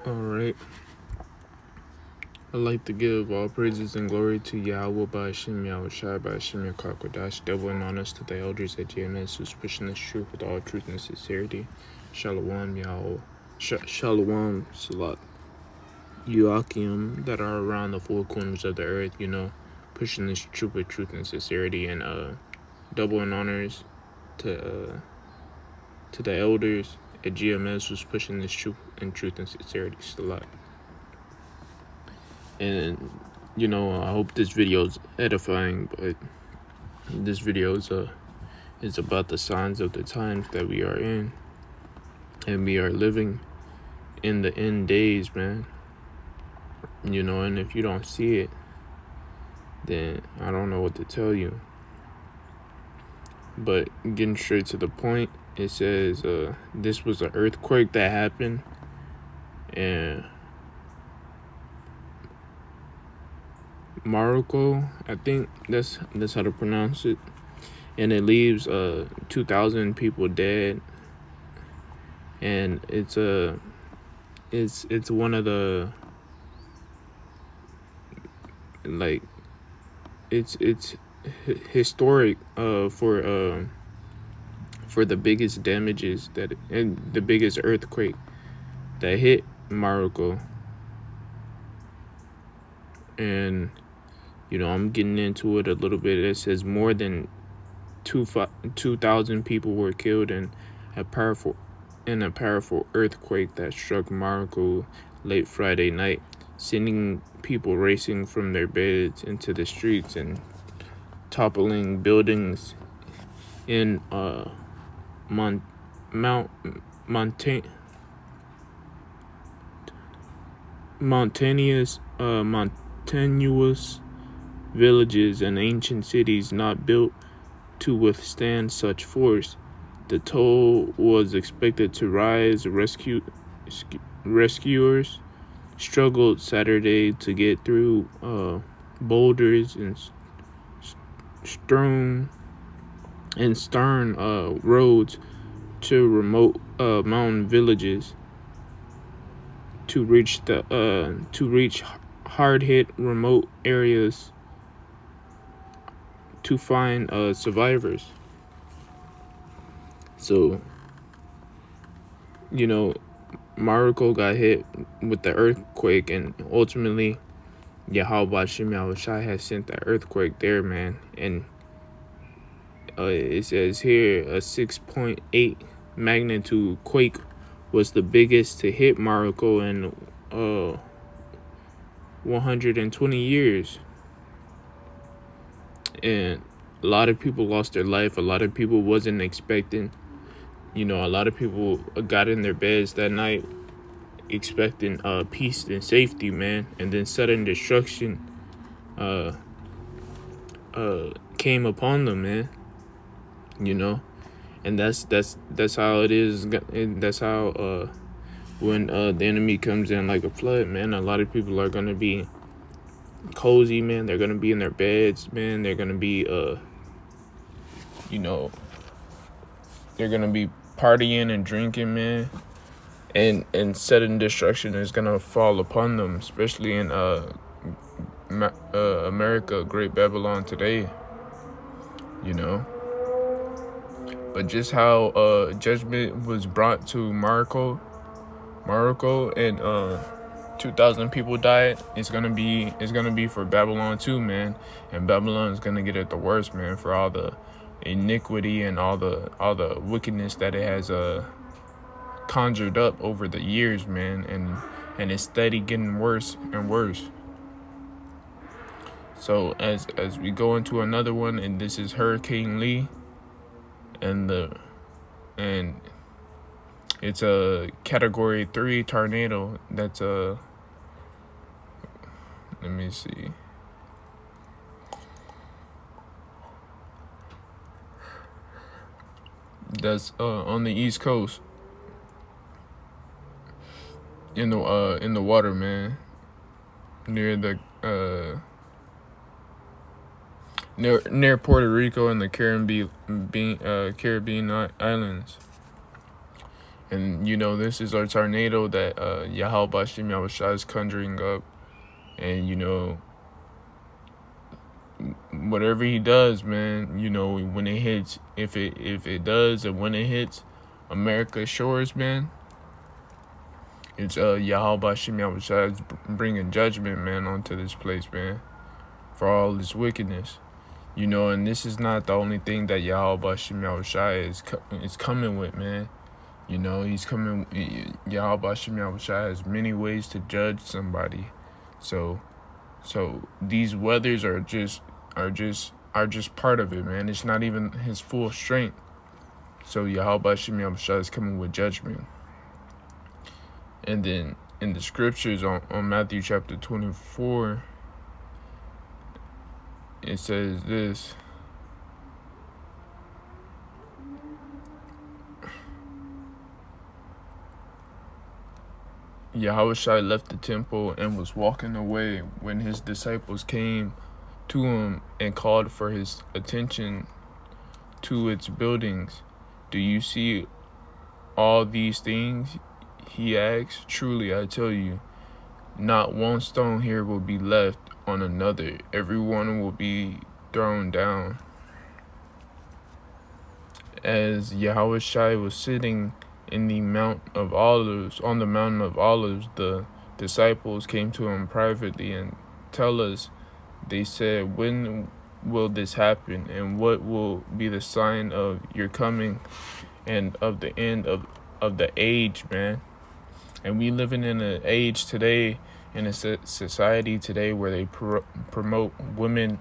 Alright. I'd like to give all praises and glory to Yahweh by Hashem Yahushai by Hashem Yakakodash, devil and honest to the elders at GMS who's pushing this truth with all truth and sincerity. Shalom Yahweh. Shalom Salat. Yuakim that are around the four corners of the earth, pushing this truth with truth and sincerity, and double and honors to the elders at GMS who's pushing this truth and sincerity. Salat. And I hope this video is edifying, but this video is about the signs of the times that we are in, and we are living in the end days, man. And if you don't see it, then I don't know what to tell you. But getting straight to the point, it says this was an earthquake that happened, and Morocco, I think that's how to pronounce it, and it leaves 2,000 people dead, and it's one of the, like, it's historic for the biggest damages and the biggest earthquake that hit Morocco. And I'm getting into it a little bit. It says more than 2,000 people were killed in a powerful earthquake that struck Morocco late Friday night, sending people racing from their beds into the streets and toppling buildings in mountainous villages and ancient cities not built to withstand such force. The toll was expected to rise. Rescuers struggled Saturday to get through boulders and stern roads to remote mountain villages to reach hard-hit remote areas to find survivors. So, Morocco got hit with the earthquake, and ultimately Yahweh Shem Yahushai has sent that earthquake there, man. And it says here a 6.8 magnitude quake was the biggest to hit Morocco in 120 years. And a lot of people lost their life. A lot of people wasn't expecting. A lot of people got in their beds that night expecting peace and safety, man. And then sudden destruction came upon them, man. And that's how it is. And that's how when the enemy comes in like a flood, man, a lot of people are gonna be cozy, man. They're gonna be in their beds, man. They're gonna be they're gonna be partying and drinking, man. And sudden destruction is gonna fall upon them, especially in America, Great Babylon today. But just how judgment was brought to Morocco, and 2,000 people died. It's gonna be for Babylon too, man. And Babylon is gonna get it the worst, man, for all the iniquity and all the wickedness that it has conjured up over the years, man. And it's steady getting worse and worse. So as we go into another one, and this is Hurricane Lee, and it's a Category 3 tornado. That's let me see. That's on the East Coast, in the water, man, near the near Puerto Rico and the Caribbean islands. And you know, this is our tornado that Yahweh Bashim Yahushua is conjuring up. And you know, whatever he does, man, you know, when it hits, if it does, and when it hits America's shores, man, it's Yahweh Bashim Yahushua is bringing judgment, man, onto this place, man, for all this wickedness. You know, and this is not the only thing that Yahweh Bashim Yahushua is coming with, man. You know, he's coming. Yahweh Bashim Yahushua has many ways to judge somebody. So these weathers are just part of it, man. It's not even his full strength. So Yahweh Bashim Yahushua is coming with judgment. And then in the scriptures on Matthew chapter 24, it says this. Yahushua left the temple and was walking away when his disciples came to him and called for his attention to its buildings. Do you see all these things? He asked. Truly, I tell you, not one stone here will be left on another. Everyone will be thrown down. As Yahushua was sitting in the Mount of Olives, on the Mountain of Olives, the disciples came to him privately and tell us, they said, when will this happen? And what will be the sign of your coming and of the end of the age, man? And we living in an age today, in a society today where they promote women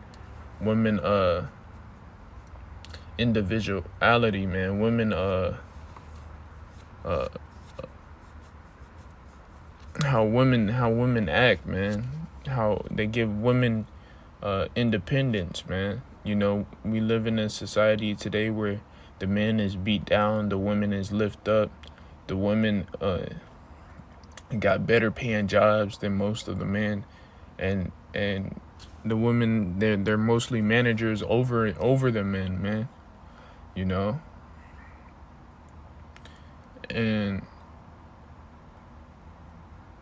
individuality, man. Women how women act, man. How they give women independence, man. You know, we live in a society today where the man is beat down, the woman is lifted up, the women got better paying jobs than most of the men, and the women, they're mostly managers over the men, man. You know, and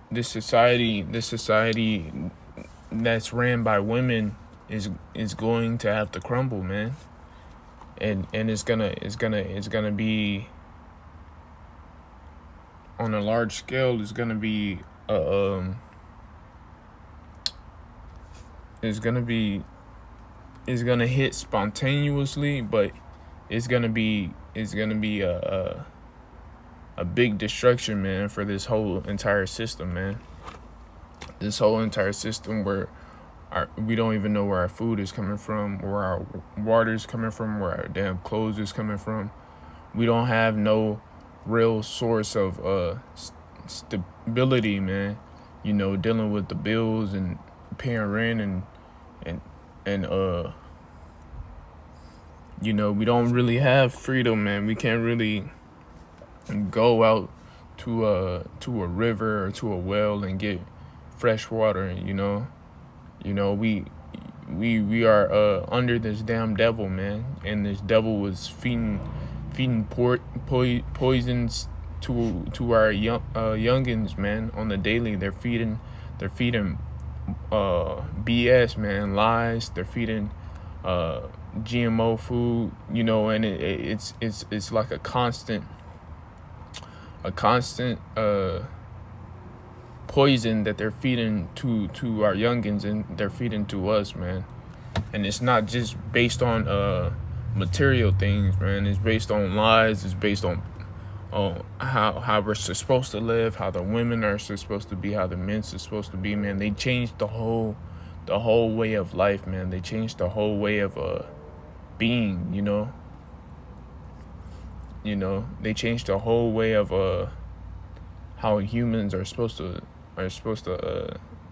this society that's ran by women is going to have to crumble, man. And it's gonna be on a large scale. It's gonna be it's gonna hit spontaneously, but it's gonna be a big destruction, man, for this whole entire system, man. This whole entire system where we don't even know where our food is coming from, where our water is coming from, where our damn clothes is coming from. We don't have no real source of stability, man. You know, dealing with the bills and paying rent and you know, we don't really have freedom, man. We can't really go out to a river or to a well and get fresh water. You know, we are under this damn devil, man, and this devil was feeding poisons to our youngins, man, on the daily. They're feeding BS, man, lies. They're feeding GMO food, you know, and it's like a constant poison that they're feeding to our youngins, and they're feeding to us, man. And it's not just based on material things, man. It's based on lies. It's based on how we're supposed to live, how the women are supposed to be, how the men are supposed to be, man. They changed the whole way of life, man. They changed the whole way of being, you know. They changed the whole way of how humans are supposed to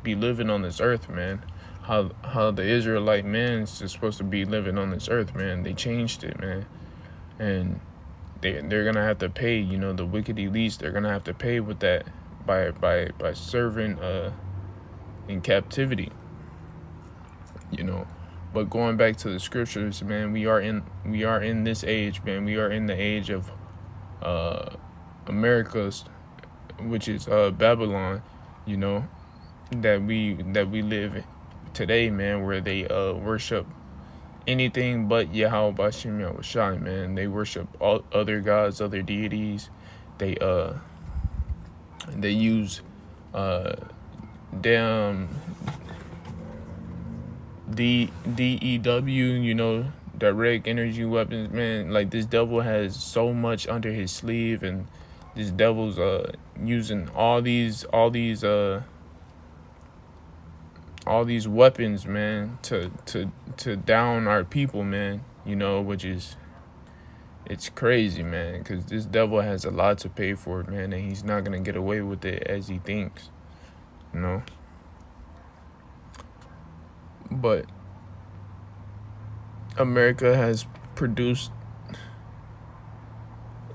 be living on this earth, man. How the Israelite man is supposed to be living on this earth, man. They changed it, man. And they're gonna have to pay, you know, the wicked elites. They're gonna have to pay with that by serving in captivity, you know. But going back to the scriptures, man, we are in this age, man. We are in the age of America's, which is Babylon, you know, that we live today, man, where they worship anything but Yahweh Bashim Yahushai, man. They worship all other gods, other deities. They they use damn DEW, you know, direct energy weapons, man. Like, this devil has so much under his sleeve, and this devil's using all these weapons, man, to down our people, man. You know, which is, it's crazy, man, because this devil has a lot to pay for, man, and he's not gonna get away with it as he thinks, you know. But America has produced,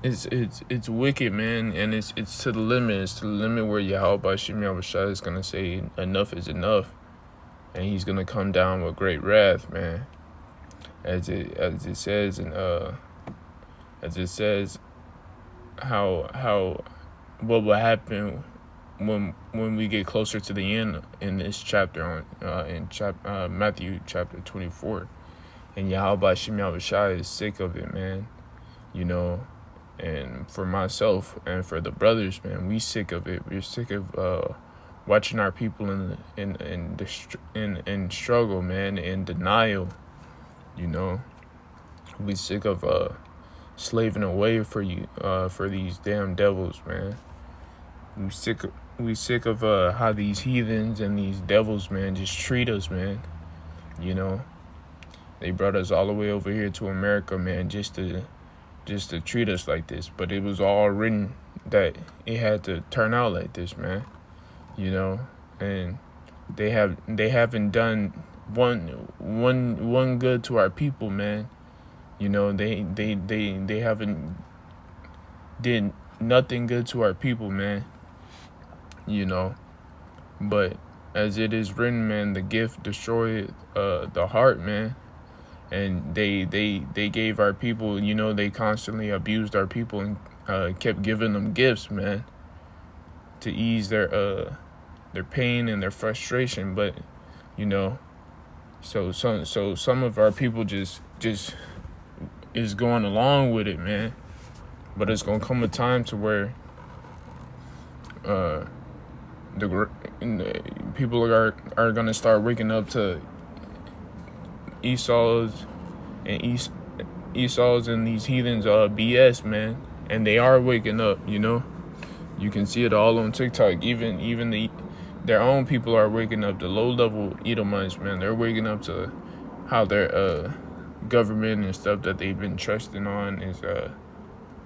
it's wicked, man, and it's to the limit. It's to the limit where Yahweh Bashim Yahushua is gonna say enough is enough, and he's gonna come down with great wrath, man. As it says in how what will happen when we get closer to the end in this chapter in Matthew chapter 24. And Yahweh Shem Yahushua is sick of it, man. You know, and for myself and for the brothers, man, we sick of it. We're sick of watching our people in struggle, man, in denial. You know, we sick of slaving away for these damn devils, man. We sick of how these heathens and these devils, man, just treat us, man. You know, they brought us all the way over here to America, man, just to treat us like this. But it was all written that it had to turn out like this, man. You know, and they haven't done one good to our people, man. You know, they haven't did nothing good to our people, man. You know, but as it is written, man, the gift destroyed the heart, man. And they gave our people, you know, they constantly abused our people and kept giving them gifts, man, to ease their pain and their frustration. But, you know, so some of our people just is going along with it, man. But it's gonna come a time to where the people are gonna start waking up to Esau's and these heathens BS, man. And they are waking up, you know. You can see it all on TikTok. Even their own people are waking up. The low-level Edomites, man, they're waking up to how their government and stuff that they've been trusting on is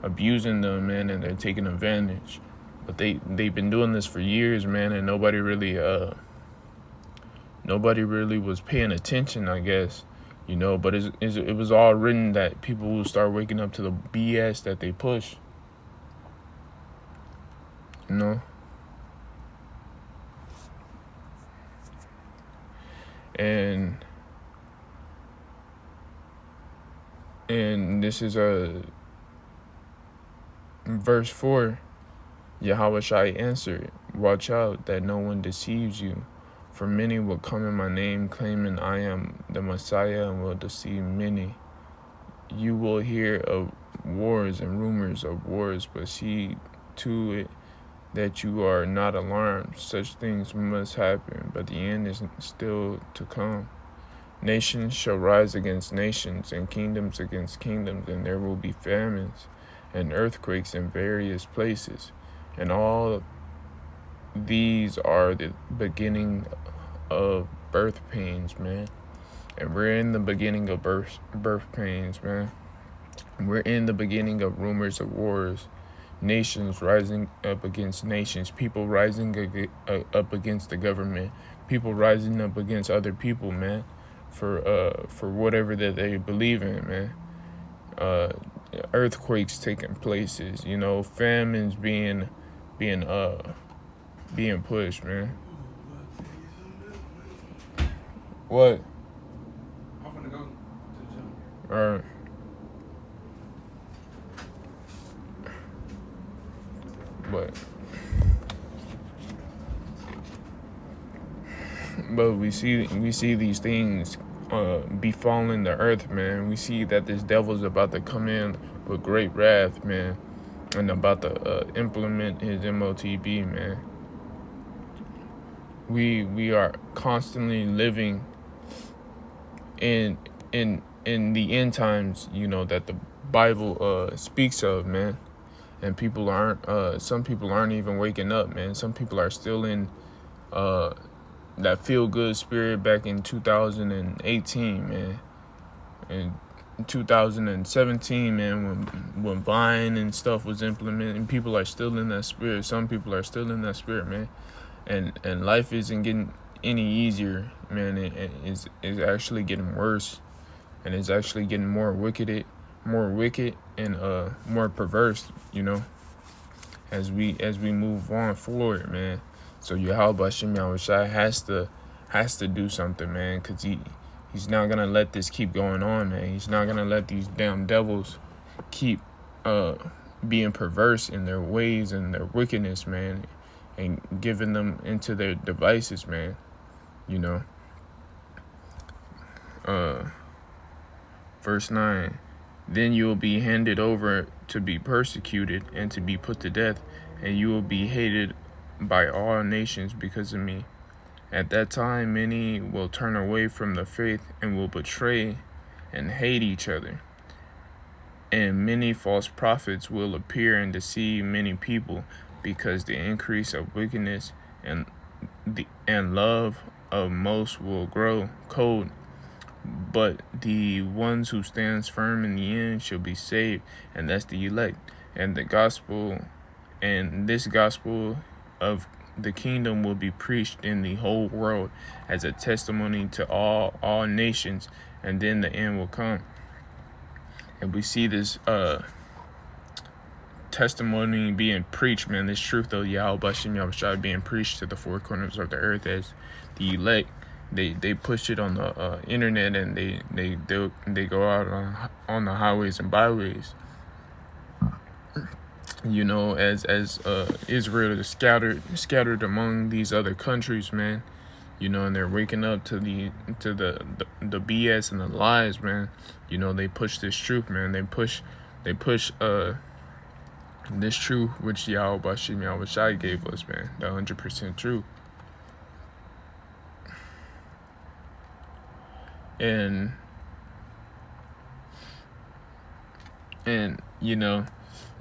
abusing them, man, and they're taking advantage. But they've been doing this for years, man, and nobody really was paying attention, I guess, you know. But it was all written that people will start waking up to the BS that they push, you know. And this is verse 4. Yahweh Shai answered, "Watch out that no one deceives you, for many will come in my name, claiming I am the Messiah, and will deceive many. You will hear of wars and rumors of wars, but see to it that you are not alarmed. Such things must happen, but the end is still to come. Nations shall rise against nations, and kingdoms against kingdoms, and there will be famines and earthquakes in various places. And all these are the beginning of birth pains, man." And we're in the beginning of birth pains, man. We're in the beginning of rumors of wars, nations rising up against nations, people rising up against the government, people rising up against other people, man, for whatever that they believe in, man. Earthquakes taking places, you know, famines being pushed, man. What? I'm gonna go to the gym. Alright. But we see these things befalling the earth, man. We see that this devil's about to come in with great wrath, man, and about to implement his MOTB, man. We are constantly living in the end times, that the Bible speaks of, man. And people aren't some people aren't even waking up, man. Some people are still in that feel good spirit back in 2018, man. And 2017, man, when Vine and stuff was implemented, and people are still in that spirit. Some people are still in that spirit, man. And life isn't getting any easier, man. It's actually getting worse, and it's actually getting more wicked and more perverse, as we move on forward, man. So Yahweh Shem Yahushua has to do something, man, because he's not gonna let this keep going on, man. He's not gonna let these damn devils keep being perverse in their ways and their wickedness, man, and giving them into their devices, man. Verse 9. Then you will be handed over to be persecuted and to be put to death, and you will be hated by all nations because of me. At that time, many will turn away from the faith and will betray and hate each other. And many false prophets will appear and deceive many people, because the increase of wickedness and love of most will grow cold. But the ones who stands firm in the end shall be saved, and that's the elect. And this gospel of the kingdom will be preached in the whole world as a testimony to all nations, and then the end will come. And we see this testimony being preached, man. This truth of Yahweh Shem Yahushua being preached to the four corners of the earth as the elect. They push it on the internet, and they go out on the highways and byways. As Israel is scattered among these other countries, man. And they're waking up to the BS and the lies, man. They push this truth, man. They push this truth which Yahweh Shem Yahushua gave us, man. The 100% truth. And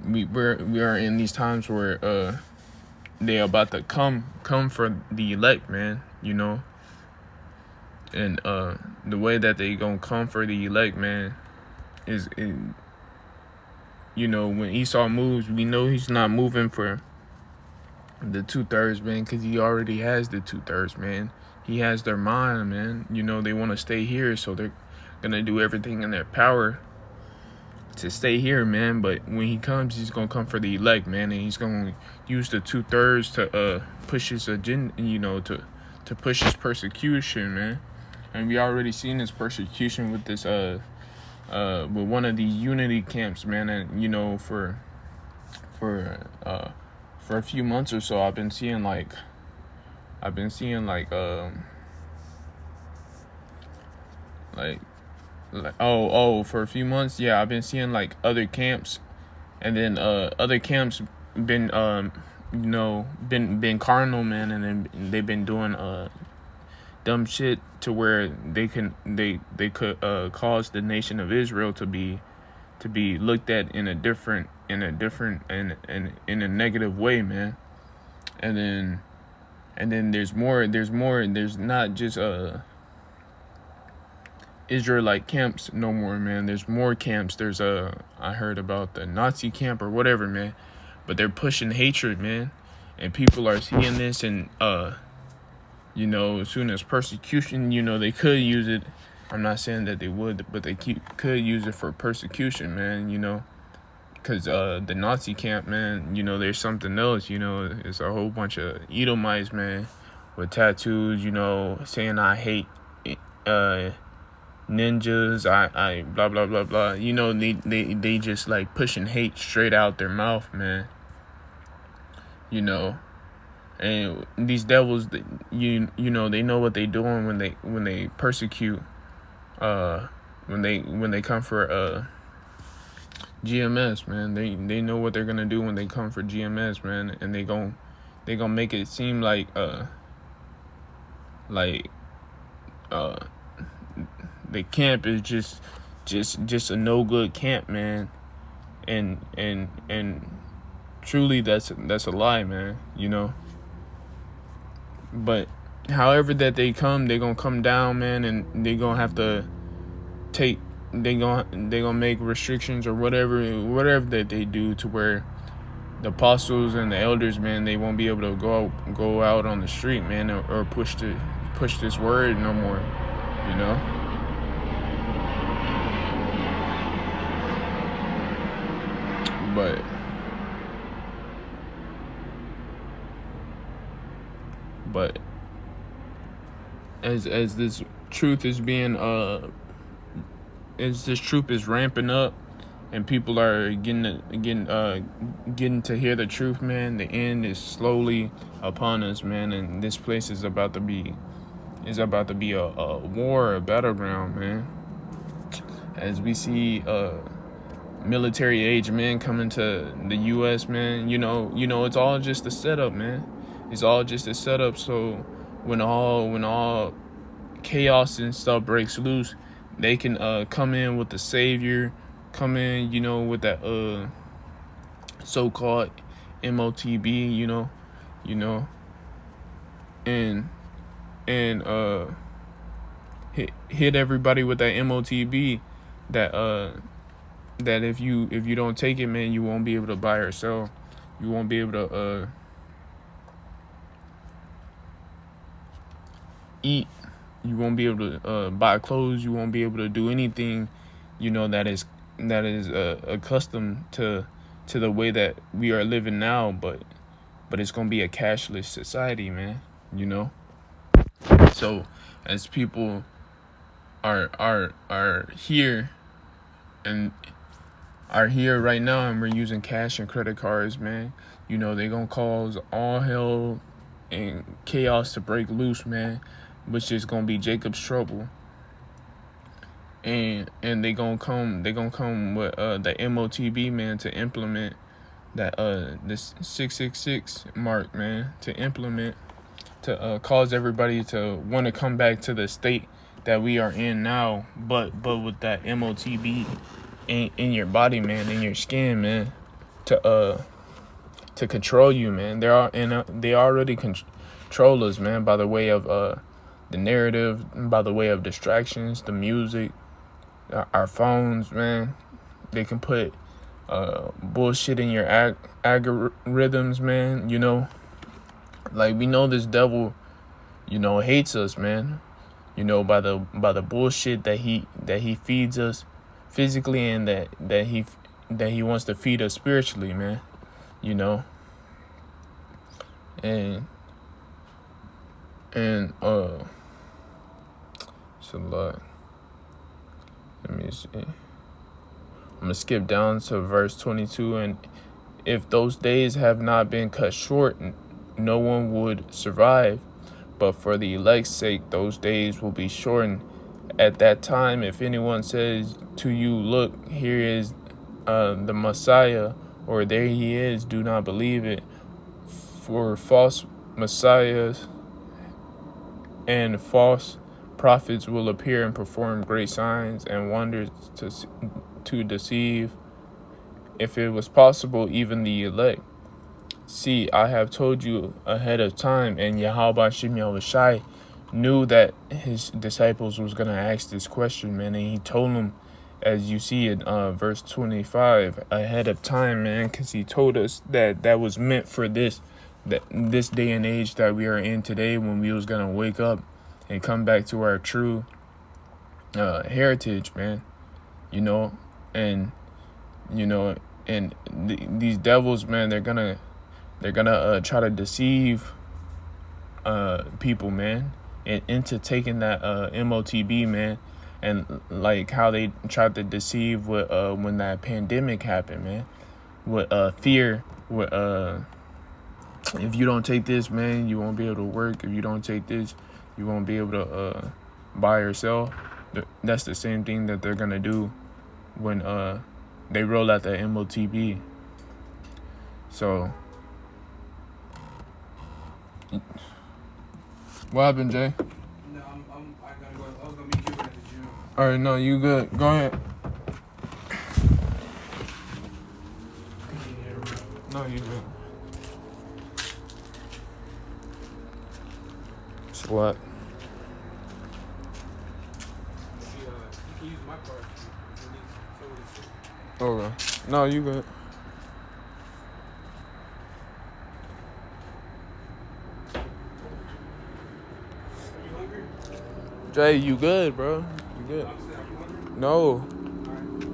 we are in these times where they are about to come for the elect, man. And the way that they gonna come for the elect, man, is when Esau moves, we know he's not moving for the 2/3, man, because he already has the 2/3, man. He has their mind, man. They want to stay here, so they're gonna do everything in their power to stay here, man. But when he comes, he's gonna come for the elect, man, and he's gonna use the 2/3 to push his agenda, to push his persecution, man. And we already seen this persecution with this with one of these unity camps, man. And for a few months or so, I've been seeing like for a few months, yeah, I've been seeing like other camps, and then other camps been been carnal, man, and then they've been doing dumb shit to where they could cause the nation of Israel to be looked at in a negative way, man. And then there's more. There's not just Israelite camps no more, man. There's more camps. There's I heard about the Nazi camp or whatever, man. But they're pushing hatred, man. And people are seeing this, and as soon as persecution, they could use it. I'm not saying that they would, but they could use it for persecution, man. Because the Nazi camp, man, there's something else. It's a whole bunch of Edomites, man, with tattoos, saying I hate ninjas, I blah blah blah blah. They just like pushing hate straight out their mouth, man. you know. And these devils, you know, they know what they doing when they persecute, uh, when they come for GMS, man. They know what they're gonna do when they come for GMS, man, and they gonna make it seem like uh the camp is just a no good camp, man, and truly that's a lie, man, you know. But however that they come, they gonna come down, man, and they gonna have to take they gonna make restrictions or whatever that they do to where the apostles and the elders, man, they won't be able to go out on the street, man, or push this word no more, you know. But but as this truth is being as this truth is ramping up and people are getting to hear the truth, man, the end is slowly upon us, man, and this place is about to be a war, a battleground, man. As we see military age men coming to the US, man, you know, it's all just a setup, man. It's all just a setup. So when all chaos and stuff breaks loose, they can come in with the savior, come in, you know, with that so-called MOTB, you know, and hit everybody with that MOTB that if you don't take it, man, you won't be able to buy or sell. You won't be able to eat. You won't be able to buy clothes. You won't be able to do anything, you know, that is accustomed to the way that we are living now. But it's gonna be a cashless society, man. You know. So as people are here and are here right now, and we're using cash and credit cards, man, you know, they gonna cause all hell and chaos to break loose, man, which is gonna be Jacob's trouble. And they gonna come with the MOTB, man, to implement that this 666 mark, man, to cause everybody to want to come back to the state that we are in now, but with that MOTB in your body, man, in your skin, man, to control you, man. They already control us, man, by the way of the narrative, by the way of distractions, the music, our phones, man. They can put bullshit in your algorithms, man. You know, like we know this devil, you know, hates us, man. You know, by the bullshit that he feeds us physically, and that he wants to feed us spiritually, man. You know, and it's a lot. Let me see. I'm gonna skip down to verse 22. And if those days have not been cut short, no one would survive. But for the elect's sake, those days will be shortened. At that time, if anyone says to you, "Look, here is the Messiah," or "There he is," do not believe it. For false messiahs and false prophets will appear and perform great signs and wonders to deceive, if it was possible, even the elect. See, I have told you ahead of time. And Yahweh Shem Yahushai knew that his disciples was going to ask this question, man. And he told them, as you see in verse 25, ahead of time, man, because he told us that was meant for this day and age that we are in today, when we was going to wake up and come back to our true heritage, man. You know, and, you know, and these devils, man, they're gonna try to deceive people, man, and into taking that MOTB, man, and like how they tried to deceive with when that pandemic happened, man, with fear, with if you don't take this, man, you won't be able to work. If you don't take this, you won't be able to buy or sell. That's the same thing that they're gonna do when they roll out the MOTB. So what happened, Jay? No, I gotta go. I was gonna meet you at the gym. All right, no, you good. Go ahead. No, you good. What? You can use my card. Okay. No, you good. Are you hungry? Jay, you good, bro? You good? Honestly, are you hungry? No, Alright.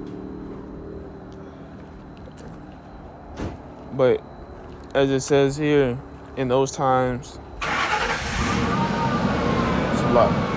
but as it says here, in those times, it's a lot.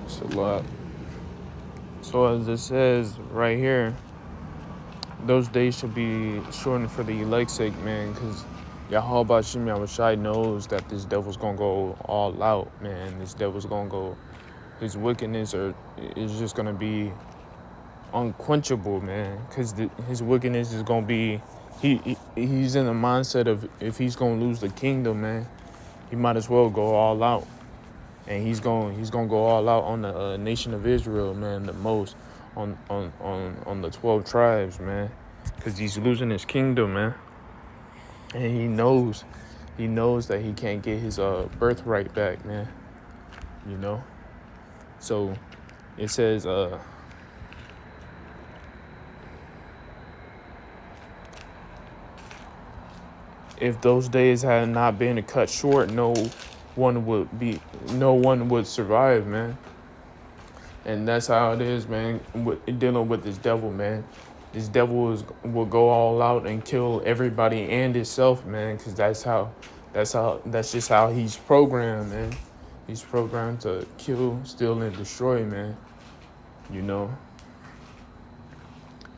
It's a lot. So as it says right here, those days should be shortened for the elect's sake, man, because Yahweh Shem Yahushai knows that this devil's gonna go all out, man. This devil's gonna go, his wickedness is just gonna be unquenchable, man, because his wickedness is gonna be, he's in the mindset of if he's gonna lose the kingdom, man, he might as well go all out. And he's gonna go all out on the nation of Israel, man, the most on the 12 tribes, man, because he's losing his kingdom, man, and he knows that he can't get his birthright back, man, you know. So it says if those days had not been cut short, no one would survive, man. And that's how it is, man, dealing with this devil, man. This devil will go all out and kill everybody and himself, man, because that's just how he's programmed, man. He's programmed to kill, steal, and destroy, man, you know.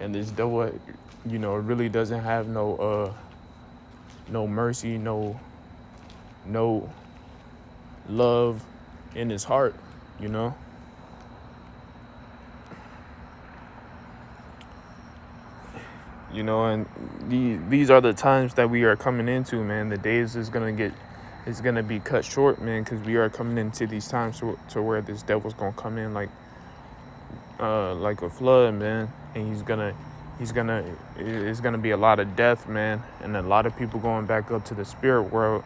And this devil, you know, really doesn't have no mercy, no love in his heart, you know. You know, and these are the times that we are coming into, man. The days is gonna be cut short, man, because we are coming into these times to where this devil's gonna come in like a flood, man, and it's gonna be a lot of death, man, and a lot of people going back up to the spirit world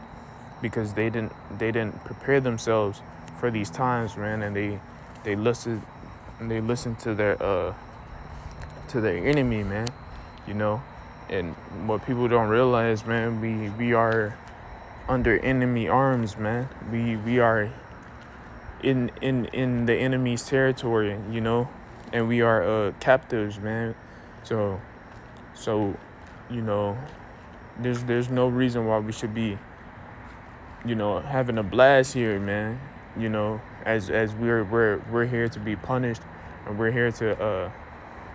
because they didn't prepare themselves for these times, man, and they listened to their enemy, man, you know. And what people don't realize, man, we are under enemy arms, man. We are in the enemy's territory, you know, and we are captives, man. So you know, there's no reason why we should be, you know, having a blast here, man. You know, as we're here to be punished, and we're here to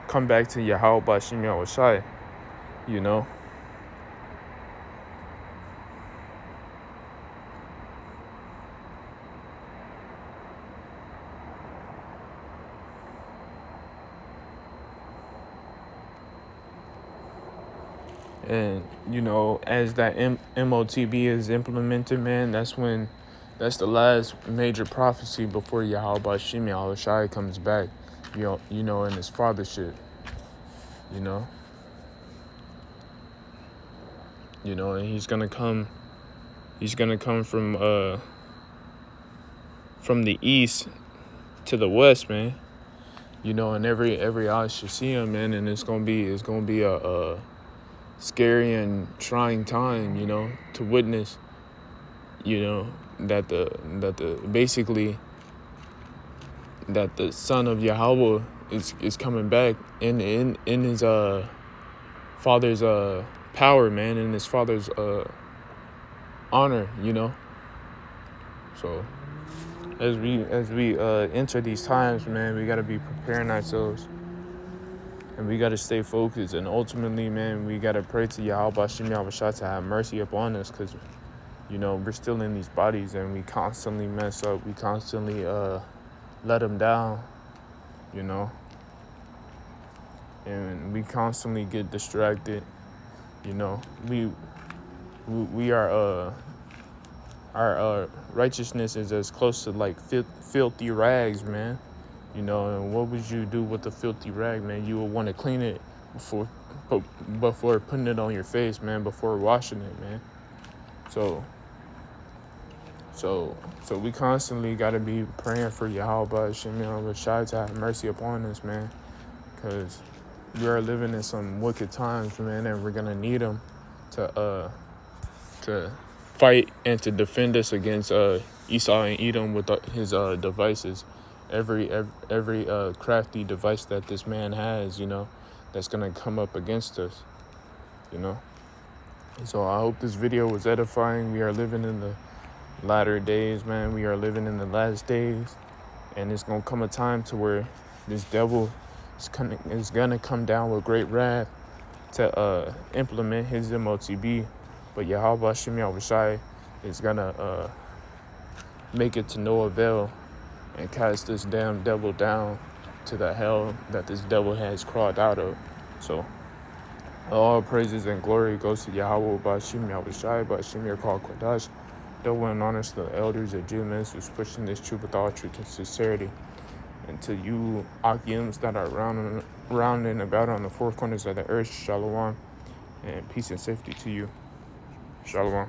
come back to Yahweh Bashim Yahushai, you know. And you know, as that MOTB is implemented, man, that's when That's the last major prophecy before Yahweh Shimi Al-Shai comes back. You know, in his fathership. You know. You know, and he's gonna come. He's gonna come from the east to the west, man. You know, and every eye should see him, man. And it's gonna be a scary and trying time, you know, to witness. You know, that the son of Yahweh is coming back in his father's power, man, in his father's honor, you know. So as we enter these times, man, we gotta be preparing ourselves, and we gotta stay focused, and ultimately, man, we gotta pray to Yahweh Shem Yahweh Shai to have mercy upon us, because you know we're still in these bodies, and we constantly mess up, we constantly let them down, you know, and we constantly get distracted, you know. We are our righteousness is as close to like filthy rags, man. You know, and what would you do with a filthy rag, man? You would want to clean it before putting it on your face, man, before washing it, man. So we constantly got to be praying for Yahweh Shem Yahweh Shai to have mercy upon us, man, because we are living in some wicked times, man, and we're gonna need him to fight and to defend us against Esau and Edom with his devices, every crafty device that this man has, you know, that's gonna come up against us, you know. So I hope this video was edifying. We are living in the latter days, man. We are living in the last days, and it's gonna come a time to where this devil is gonna come down with great wrath to implement his MOTB. But Yahweh Shem Yahweh Shai is gonna make it to no avail and cast this damn devil down to the hell that this devil has crawled out of. So all praises and glory goes to Yahweh Ba'Shem Yahweh Shai Ba'Shem Yerkal Kodash. Double and honors to the elders of Jew ministers pushing this truth with all truth and sincerity. And to you Akims that are round and about on the four corners of the earth, Shalom, and peace and safety to you. Shalom.